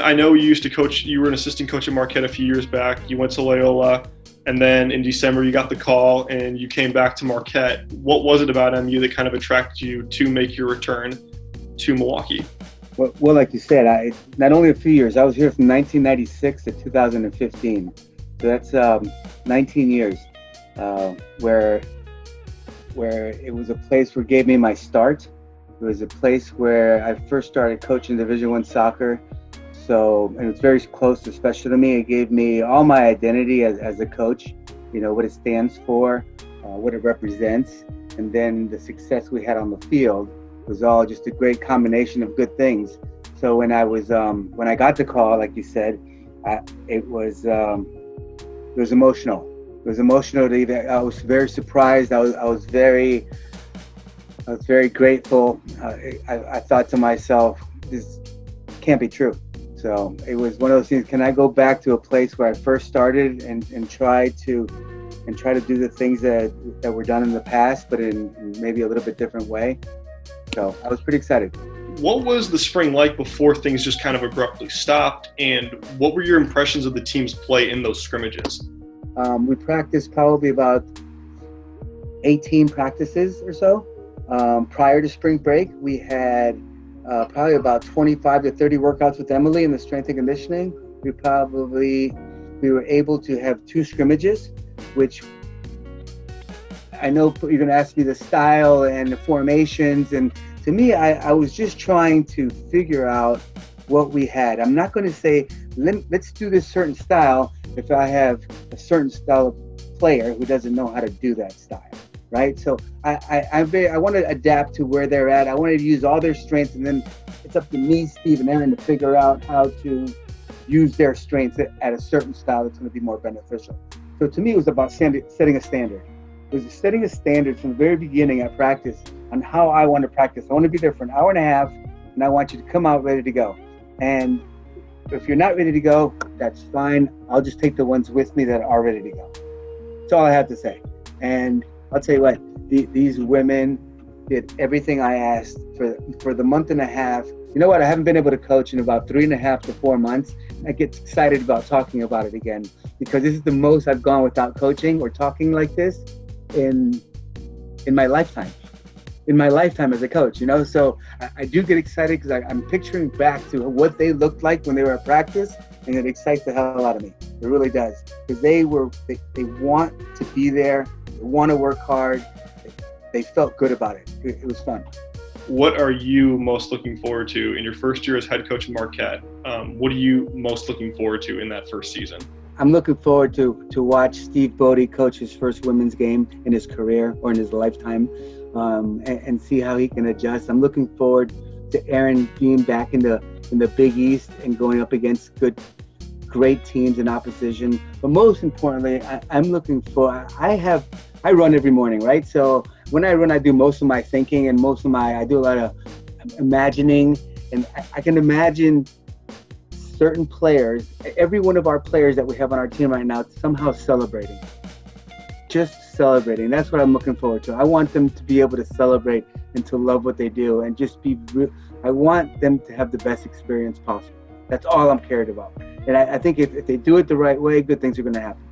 I know you used to coach, you were an assistant coach at Marquette a few years back. You went to Loyola, and then in December you got the call and you came back to Marquette. What was it about MU that kind of attracted you to make your return to Milwaukee? Well, like you said, not only a few years. I was here from 1996 to 2015. So that's 19 years where it was a place where gave me my start. It was a place where I first started coaching Division I soccer. So, and it's very close, especially to me. It gave me all my identity as a coach, what it stands for, what it represents. And then the success we had on the field was all just a great combination of good things. So when I got the call, like you said, it was emotional. It was emotional to even, I was very surprised. I was very grateful. I thought to myself, this can't be true. So it was one of those things. Can I go back to a place where I first started and try to do the things that were done in the past, but in maybe a little bit different way? So I was pretty excited. What was the spring like before things just kind of abruptly stopped? And what were your impressions of the team's play in those scrimmages? We practiced probably about 18 practices or so. Prior to spring break, we had probably about 25 to 30 workouts with Emily in the strength and conditioning. We were able to have 2 scrimmages, which I know you're going to ask me the style and the formations. And to me, I was just trying to figure out what we had. I'm not going to say, let's do this certain style if I have a certain style of player who doesn't know how to do that style. Right, so I want to adapt to where they're at. I wanted to use all their strengths, and then it's up to me, Steve, and Aaron to figure out how to use their strengths at a certain style that's going to be more beneficial. So to me, it was about setting a standard. It was setting a standard from the very beginning at practice on how I want to practice. I want to be there for an hour and a half, and I want you to come out ready to go. And if you're not ready to go, that's fine. I'll just take the ones with me that are ready to go. That's all I have to say. And I'll tell you what, these women did everything I asked for the month and a half. You know what? I haven't been able to coach in about 3.5 to 4 months. I get excited about talking about it again because this is the most I've gone without coaching or talking like this in my lifetime. In my lifetime as a coach, So I do get excited because I'm picturing back to what they looked like when they were at practice, and it excites the hell out of me. It really does, because they want to be there. They want to work hard. They felt good about it. It was fun. What are you most looking forward to in your first year as head coach in Marquette? What are you most looking forward to in that first season? I'm looking forward to watch Steve Bodie coach his first women's game in his career or in his lifetime, and see how he can adjust. I'm looking forward to Aaron being back in the Big East and going up against great teams in opposition. But most importantly, I'm looking for, I run every morning, right? So when I run, I do most of my thinking and I do a lot of imagining, and I can imagine certain players, every one of our players that we have on our team right now, somehow celebrating. Just celebrating. That's what I'm looking forward to. I want them to be able to celebrate and to love what they do and just be real. I want them to have the best experience possible. That's all I'm cared about. And I think if they do it the right way, good things are going to happen.